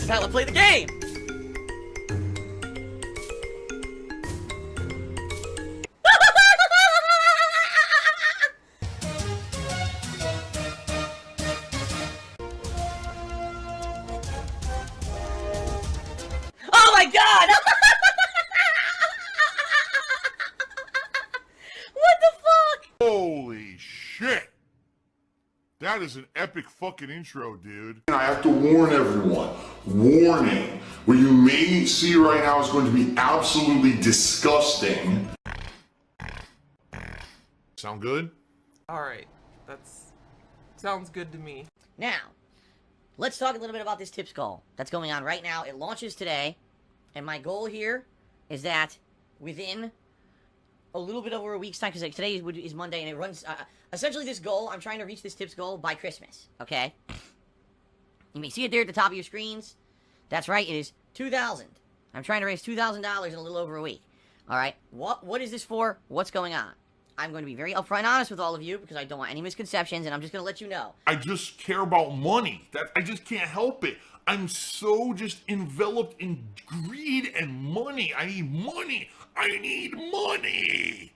This is how I play the game! Oh my god! What the fuck? Holy shit! That is an epic fucking intro, dude. And I have to warn everyone. Warning. What you may see right now is going to be absolutely disgusting. Sound good? Alright, sounds good to me. Now, let's talk a little bit about this tips goal that's going on right now. It launches today, and my goal here is that within a little bit over a week's time, because like, today is Monday, and it runs, essentially this goal, I'm trying to reach this tips goal by Christmas, okay? You may see it there at the top of your screens. That's right, it is $2,000. I'm trying to raise $2,000 in a little over a week, alright? What is this for? What's going on? I'm going to be very upfront and honest with all of you, because I don't want any misconceptions, and I'm just going to let you know. I just care about money. I just can't help it. I'm so just enveloped in greed and money. I need money. I need money.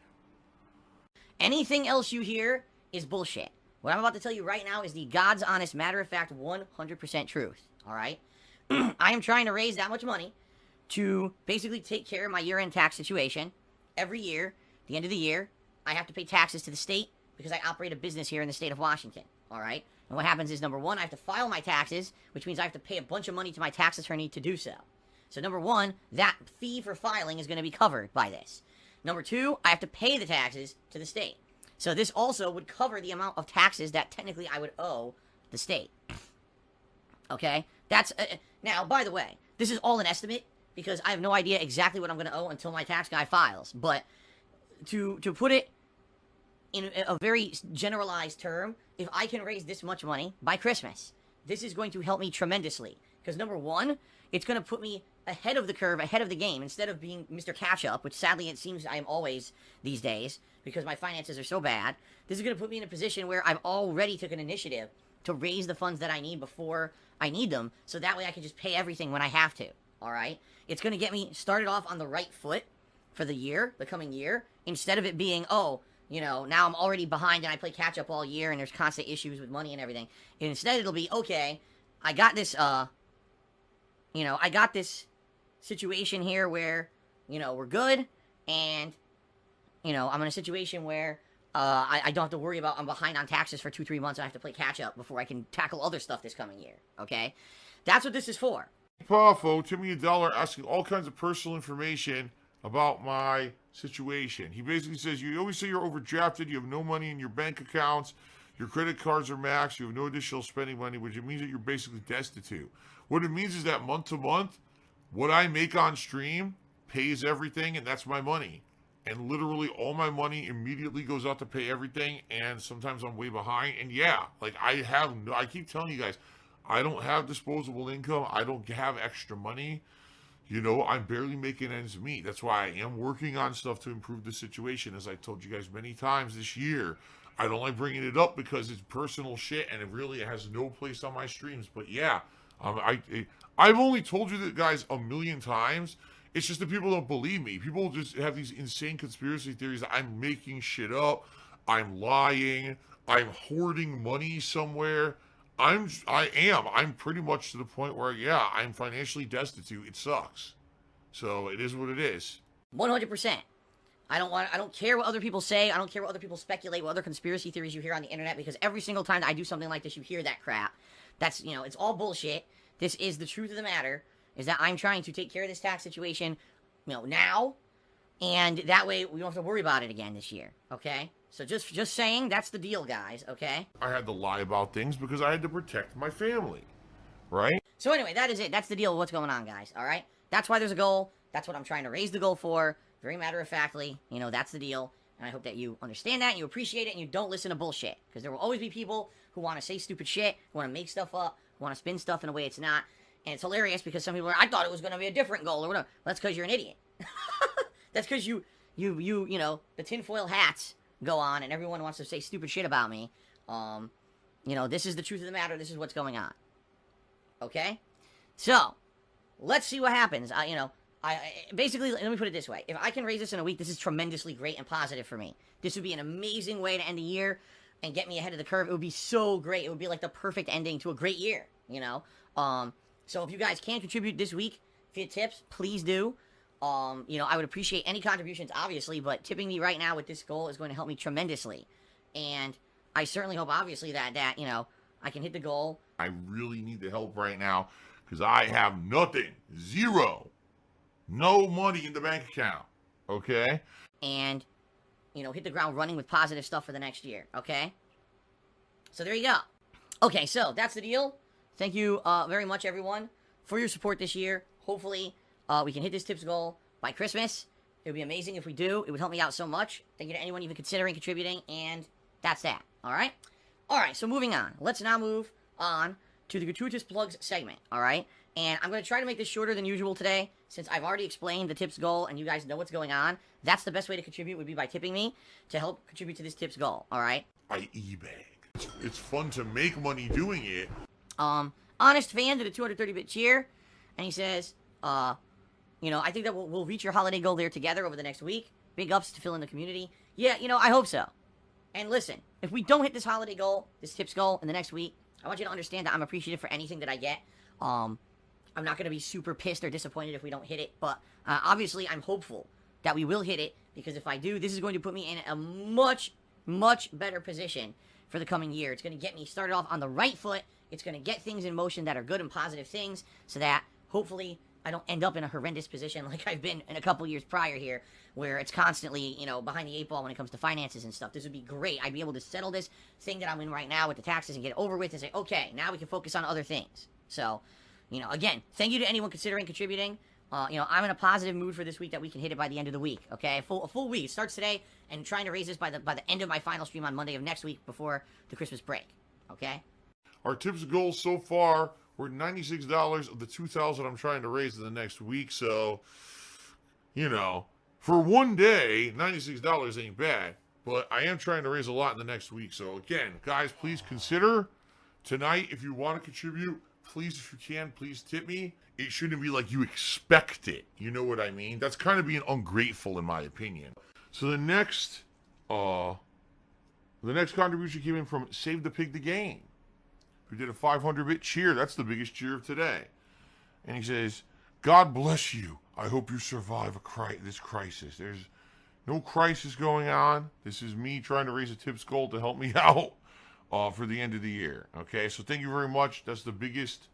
Anything else you hear is bullshit. What I'm about to tell you right now is the God's honest, matter-of-fact, 100% truth, alright? I am trying to raise that much money to basically take care of my year-end tax situation. Every year, at the end of the year, I have to pay taxes to the state because I operate a business here in the state of Washington, alright? And what happens is, number one, I have to file my taxes, which means I have to pay a bunch of money to my tax attorney to do so. So number one, that fee for filing is going to be covered by this. Number two, I have to pay the taxes to the state. So this also would cover the amount of taxes that technically I would owe the state. Okay? That's, now, by the way, this is all an estimate because I have no idea exactly what I'm going to owe until my tax guy files. But to put it in a very generalized term, if I can raise this much money by Christmas, this is going to help me tremendously. Because number one, it's going to put me ahead of the curve, ahead of the game, instead of being Mr. Catch-Up, which sadly it seems I am always these days, because my finances are so bad. This is going to put me in a position where I've already took an initiative to raise the funds that I need before I need them, so that way I can just pay everything when I have to, alright? It's going to get me started off on the right foot for the year, the coming year, instead of it being, oh, you know, now I'm already behind and I play catch-up all year and there's constant issues with money and everything. And instead it'll be, okay, I got this, you know, I got this situation here where, you know, we're good, and, you know, I'm in a situation where, I don't have to worry about I'm behind on taxes for 2-3 months and I have to play catch-up before I can tackle other stuff this coming year, okay? That's what this is for. Powerful, Timmy $1 asking all kinds of personal information about my situation. He basically says, you always say you're overdrafted, you have no money in your bank accounts, your credit cards are maxed, you have no additional spending money, which means that you're basically destitute. What it means is that month to month, what I make on stream pays everything, and that's my money. And literally all my money immediately goes out to pay everything, and sometimes I'm way behind. And yeah, like I keep telling you guys, I don't have disposable income. I don't have extra money. You know, I'm barely making ends meet. That's why I am working on stuff to improve the situation, as I told you guys many times this year. I don't like bringing it up because it's personal shit, and it really has no place on my streams. But yeah, I've only told you that, guys, a million times. It's just that people don't believe me. People just have these insane conspiracy theories that I'm making shit up, I'm lying, I'm hoarding money somewhere. I'm pretty much to the point where, yeah, I'm financially destitute. It sucks. So it is what it is. 100%. I don't care what other people say. I don't care what other people speculate, what other conspiracy theories you hear on the internet, because every single time that I do something like this, you hear that crap. That's, you know, it's all bullshit. This is the truth of the matter, is that I'm trying to take care of this tax situation, you know, now, and that way we don't have to worry about it again this year, okay? So just saying, that's the deal, guys, okay? I had to lie about things because I had to protect my family, right? So anyway, that is it. That's the deal of what's going on, guys, alright? That's why there's a goal. That's what I'm trying to raise the goal for. Very matter-of-factly, you know, that's the deal. And I hope that you understand that, and you appreciate it, and you don't listen to bullshit. Because there will always be people who want to say stupid shit, who want to make stuff up, who want to spin stuff in a way it's not. And it's hilarious because some people are, I thought it was going to be a different goal or whatever. Well, that's because you're an idiot. That's because you know, the tinfoil hats go on and everyone wants to say stupid shit about me. You know, this is the truth of the matter. This is what's going on. Okay? So, let's see what happens. Basically, let me put it this way. If I can raise this in a week, this is tremendously great and positive for me. This would be an amazing way to end the year and get me ahead of the curve. It would be so great. It would be like the perfect ending to a great year, you know? So if you guys can contribute this week via tips, please do. I would appreciate any contributions, obviously, but tipping me right now with this goal is going to help me tremendously. And I certainly hope, obviously, that I can hit the goal. I really need the help right now because I have nothing. Zero. No money in the bank account. Okay? And, hit the ground running with positive stuff for the next year. Okay? So there you go. Okay, so that's the deal. Thank you very much, everyone, for your support this year. Hopefully, we can hit this tips goal by Christmas. It would be amazing if we do. It would help me out so much. Thank you to anyone even considering contributing, and that's that. All right? All right, so moving on. Let's now move on to the gratuitous plugs segment, all right? And I'm going to try to make this shorter than usual today, since I've already explained the tips goal and you guys know what's going on. That's the best way to contribute would be by tipping me to help contribute to this tips goal, all right? I eBay. It's fun to make money doing it. Honest Fan did a 230-bit cheer, and he says, I think that we'll reach your holiday goal there together over the next week. Big ups to Phil in the community. Yeah, I hope so. And listen, if we don't hit this holiday goal, this tips goal in the next week, I want you to understand that I'm appreciative for anything that I get. I'm not going to be super pissed or disappointed if we don't hit it, but obviously I'm hopeful that we will hit it, because if I do, this is going to put me in a much, much better position for the coming year. It's going to get me started off on the right foot. It's going to get things in motion that are good and positive things, so that hopefully I don't end up in a horrendous position like I've been in a couple years prior here, where it's constantly, behind the 8 ball when it comes to finances and stuff. This would be great. I'd be able to settle this thing that I'm in right now with the taxes and get it over with and say, okay, now we can focus on other things. So, again, thank you to anyone considering contributing. I'm in a positive mood for this week that we can hit it by the end of the week, okay? A full week. It starts today, and trying to raise this by the end of my final stream on Monday of next week before the Christmas break, okay? Our tips goals so far were $96 of the $2,000 I'm trying to raise in the next week. So, for one day, $96 ain't bad. But I am trying to raise a lot in the next week. So, again, guys, please consider tonight, if you want to contribute, please, if you can, please tip me. It shouldn't be like you expect it. You know what I mean? That's kind of being ungrateful, in my opinion. So the next contribution came in from Save the Pig the Game, who did a 500-bit cheer. That's the biggest cheer of today. And he says, God bless you. I hope you survive this crisis. There's no crisis going on. This is me trying to raise a tips goal to help me out for the end of the year. Okay, so thank you very much. That's the biggest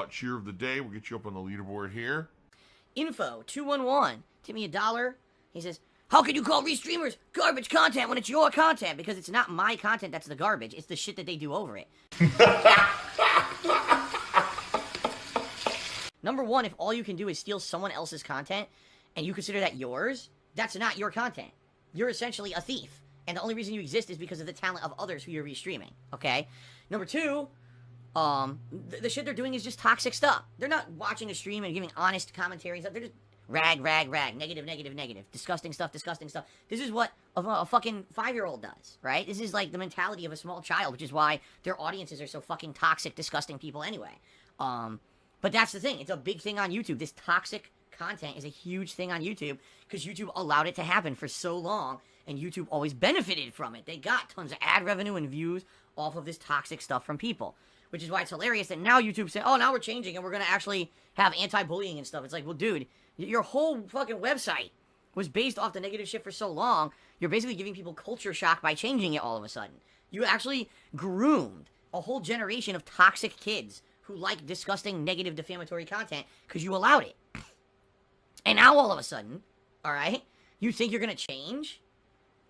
cheer of the day. We'll get you up on the leaderboard here. Info 211. Tip me $1. He says, how can you call restreamers garbage content when it's your content? Because it's not my content that's the garbage. It's the shit that they do over it. Number one, if all you can do is steal someone else's content and you consider that yours, that's not your content. You're essentially a thief. And the only reason you exist is because of the talent of others who you're restreaming. Okay? Number two, the shit they're doing is just toxic stuff. They're not watching a stream and giving honest commentaries. They're just rag, negative, disgusting stuff. This is what a fucking 5-year-old does, right? This is like the mentality of a small child, which is why their audiences are so fucking toxic, disgusting people anyway. But that's the thing. It's a big thing on YouTube. This toxic content is a huge thing on YouTube because YouTube allowed it to happen for so long, and YouTube always benefited from it. They got tons of ad revenue and views off of this toxic stuff from people, which is why it's hilarious that now YouTube said, oh, now we're changing and we're going to actually have anti-bullying and stuff. It's like, well, dude, your whole fucking website was based off the negative shit for so long. You're basically giving people culture shock by changing it all of a sudden. You actually groomed a whole generation of toxic kids who like disgusting, negative, defamatory content because you allowed it. And now all of a sudden, all right, you think you're going to change?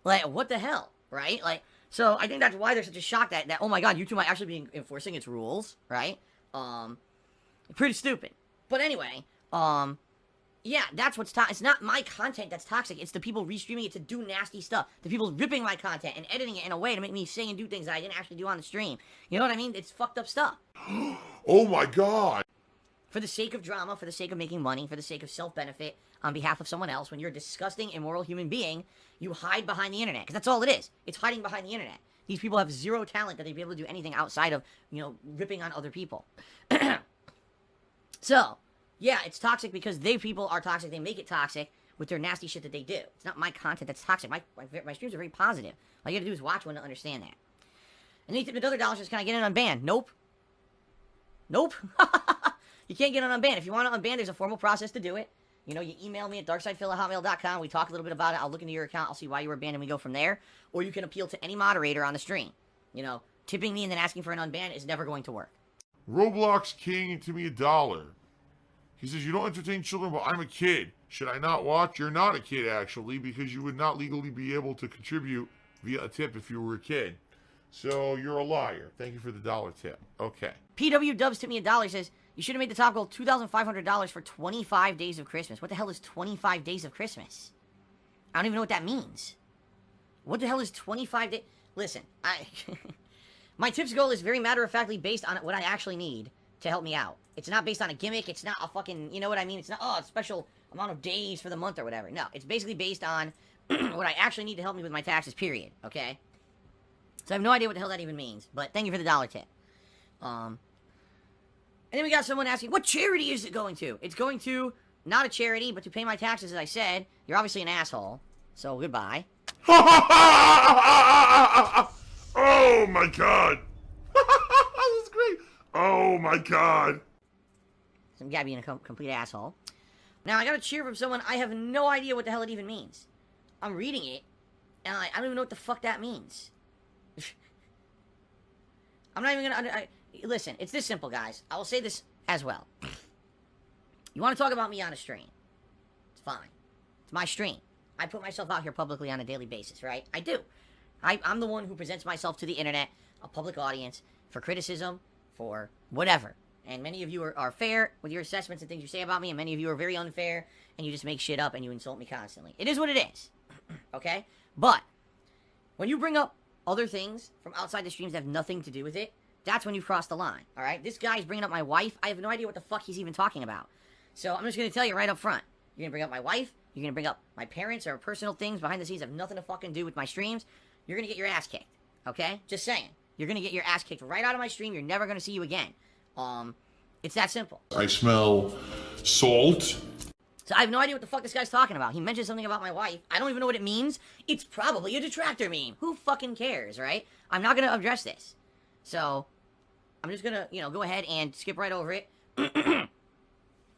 Like, what the hell, right? Like, so I think that's why there's such a shock that oh my god, YouTube might actually be enforcing its rules, right? Pretty stupid. But anyway, yeah, that's what's toxic. It's not my content that's toxic. It's the people restreaming it to do nasty stuff. The people ripping my content and editing it in a way to make me say and do things that I didn't actually do on the stream. You know what I mean? It's fucked up stuff. Oh my god. For the sake of drama, for the sake of making money, for the sake of self-benefit on behalf of someone else, when you're a disgusting, immoral human being, you hide behind the internet. Because that's all it is. It's hiding behind the internet. These people have zero talent that they'd be able to do anything outside of, ripping on other people. So, yeah, it's toxic because people are toxic. They make it toxic with their nasty shit that they do. It's not my content that's toxic. My streams are very positive. All you gotta do is watch one to understand that. And then you tip another $1, just can I get it unbanned? Nope. Nope. You can't get it unbanned. If you want to unban, there's a formal process to do it. You know, you email me at darksidephil@hotmail.com. We talk a little bit about it. I'll look into your account. I'll see why you were banned, and we go from there. Or you can appeal to any moderator on the stream. You know, tipping me and then asking for an unban is never going to work. Roblox King to me $1. He says, you don't entertain children, but I'm a kid. Should I not watch? You're not a kid, actually, because you would not legally be able to contribute via a tip if you were a kid. So you're a liar. Thank you for the $1 tip. Okay. PW Dubs tipped me $1. He says, you should have made the top goal $2,500 for 25 days of Christmas. What the hell is 25 days of Christmas? I don't even know what that means. What the hell is 25 days? Listen, my tips goal is very matter-of-factly based on what I actually need to help me out. It's not based on a gimmick. It's not a fucking, you know what I mean? It's not, oh, a special amount of days for the month or whatever. No, it's basically based on what I actually need to help me with my taxes, period. Okay? So I have no idea what the hell that even means. But thank you for the $1 tip. And then we got someone asking, what charity is it going to? It's going to, not a charity, but to pay my taxes, as I said. You're obviously an asshole. So, goodbye. Oh, my God. This is great. Oh, my God. Some guy being a complete asshole. Now, I got a cheer from someone. I have no idea what the hell it even means. I'm reading it, and I don't even know what the fuck that means. I'm not even gonna... Listen, it's this simple, guys. I will say this as well. You want to talk about me on a stream? It's fine. It's my stream. I put myself out here publicly on a daily basis, right? I do. I'm the one who presents myself to the internet, a public audience, for criticism, for whatever. And many of you are fair with your assessments and things you say about me, and many of you are very unfair, and you just make shit up and you insult me constantly. It is what it is. Okay? But, when you bring up other things from outside the streams that have nothing to do with it, that's when you've crossed the line, alright? This guy's bringing up my wife. I have no idea what the fuck he's even talking about. So, I'm just gonna tell you right up front. You're gonna bring up my wife, you're gonna bring up my parents or personal things behind the scenes that have nothing to fucking do with my streams. You're gonna get your ass kicked, okay? Just saying. You're gonna get your ass kicked right out of my stream. You're never gonna see you again. It's that simple. I smell salt. So I have no idea what the fuck this guy's talking about. He mentioned something about my wife. I don't even know what it means. It's probably a detractor meme. Who fucking cares, right? I'm not gonna address this. So, I'm just gonna, you know, go ahead and skip right over it. If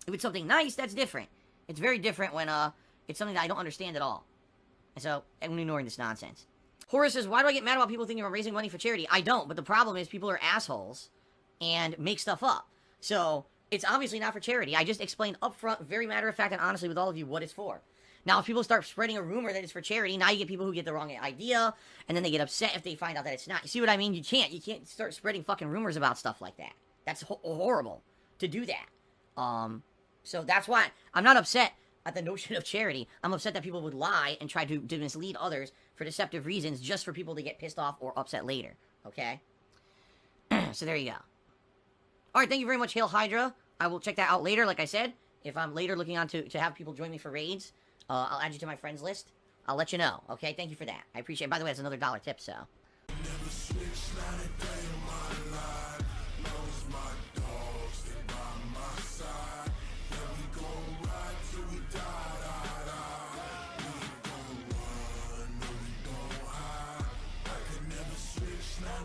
it's something nice, that's different. It's very different when, it's something that I don't understand at all. And so, I'm ignoring this nonsense. Horace says, why do I get mad about people thinking I'm raising money for charity? I don't, but the problem is people are assholes and make stuff up. So, it's obviously not for charity. I just explained up front, very matter-of-fact and honestly with all of you what it's for. Now, if people start spreading a rumor that it's for charity, now you get people who get the wrong idea, and then they get upset if they find out that it's not. You see what I mean? You can't start spreading fucking rumors about stuff like that. That's horrible to do that. So that's why I'm not upset at the notion of charity. I'm upset that people would lie and try to mislead others for deceptive reasons just for people to get pissed off or upset later. Okay? So there you go. Alright, thank you very much, Hail Hydra. I will check that out later, like I said. If I'm later looking on to have people join me for raids, I'll add you to my friends list. I'll let you know, okay? Thank you for that. I appreciate it. By the way, that's another $1 tip, so.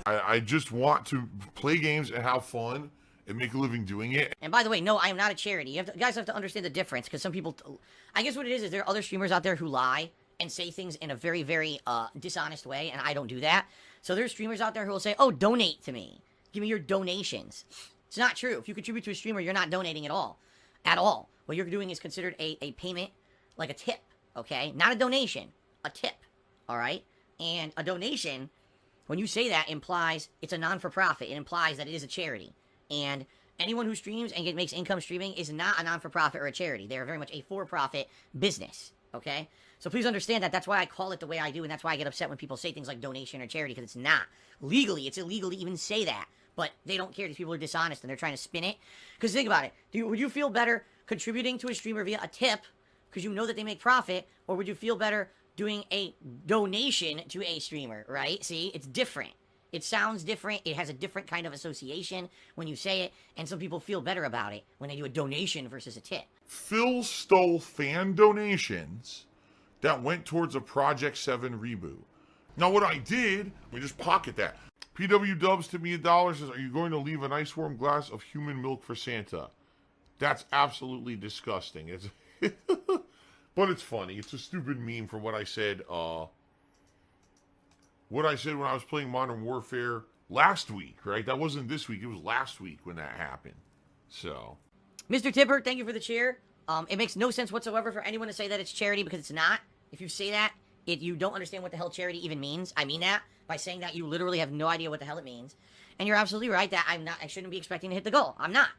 I just want to play games and have fun and make a living doing it. And by the way, no, I am not a charity. You guys have to understand the difference, because some people... I guess what it is there are other streamers out there who lie and say things in a very, very dishonest way, and I don't do that. So there's streamers out there who will say, oh, donate to me. Give me your donations. It's not true. If you contribute to a streamer, you're not donating at all. At all. What you're doing is considered a payment, like a tip, okay? Not a donation. A tip, all right? And a donation, when you say that, implies it's a non-for-profit. It implies that it is a charity. And anyone who streams and makes income streaming is not a non-for-profit or a charity. They're very much a for-profit business, okay? So please understand that. That's why I call it the way I do, and that's why I get upset when people say things like donation or charity, because it's not. Legally, it's illegal to even say that. But they don't care. These people are dishonest, and they're trying to spin it. Because think about it. Would you feel better contributing to a streamer via a tip, because you know that they make profit, or would you feel better doing a donation to a streamer, right? See? It's different. It sounds different. It has a different kind of association when you say it, and some people feel better about it when they do a donation versus a tip. Phil stole fan donations that went towards a Project 7 reboot. Now, what I did, let me just pocket that. PW Dubs to me $1 says, are you going to leave a nice warm glass of human milk for Santa? That's absolutely disgusting. It's but it's funny. It's a stupid meme from what I said when I was playing Modern Warfare last week, right? That wasn't this week. It was last week when that happened. So, Mr. Tipper, thank you for the cheer. It makes no sense whatsoever for anyone to say that it's charity because it's not. If you say that, you don't understand what the hell charity even means. I mean that by saying that you literally have no idea what the hell it means. And you're absolutely right that I shouldn't be expecting to hit the goal. I'm not.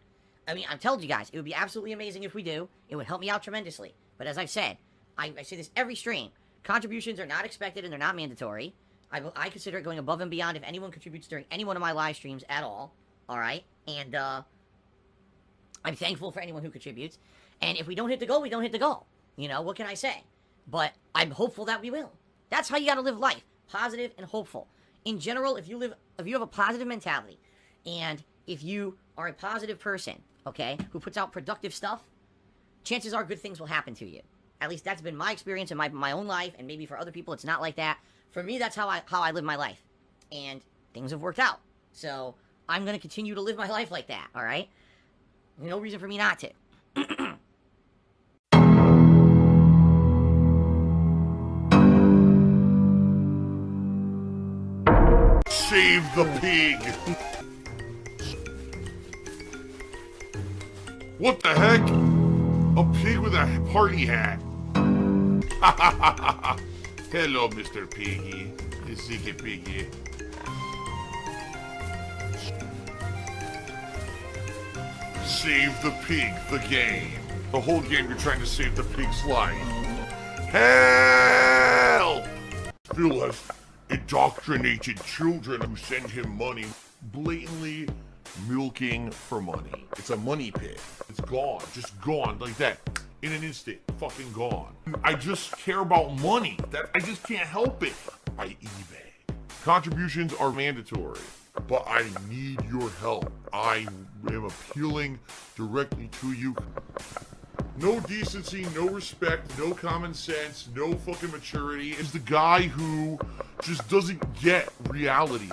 I mean, I've told you guys, it would be absolutely amazing if we do. It would help me out tremendously. But as I've said, I say this every stream. Contributions are not expected and they're not mandatory. I consider it going above and beyond if anyone contributes during any one of my live streams at all. Alright? And, I'm thankful for anyone who contributes. And if we don't hit the goal, we don't hit the goal. You know, what can I say? But I'm hopeful that we will. That's how you gotta live life. Positive and hopeful. In general, if you have a positive mentality, and if you are a positive person, okay, who puts out productive stuff, chances are good things will happen to you. At least that's been my experience in my own life, and maybe for other people it's not like that. For me, that's how I live my life. And things have worked out. So, I'm gonna continue to live my life like that, alright? No reason for me not to. save the pig! What the heck? A pig with a party hat. Hello, Mr. Piggy. Ziggy Piggy. Save the pig, the game. The whole game you're trying to save the pig's life. Help! Phil has indoctrinated children who send him money, blatantly milking for money. It's a money pit. It's gone, just gone like that. In an instant, fucking gone. I just care about money. I just can't help it. By eBay. Contributions are mandatory, but I need your help. I am appealing directly to you. No decency, no respect, no common sense, no fucking maturity. Is the guy who just doesn't get reality.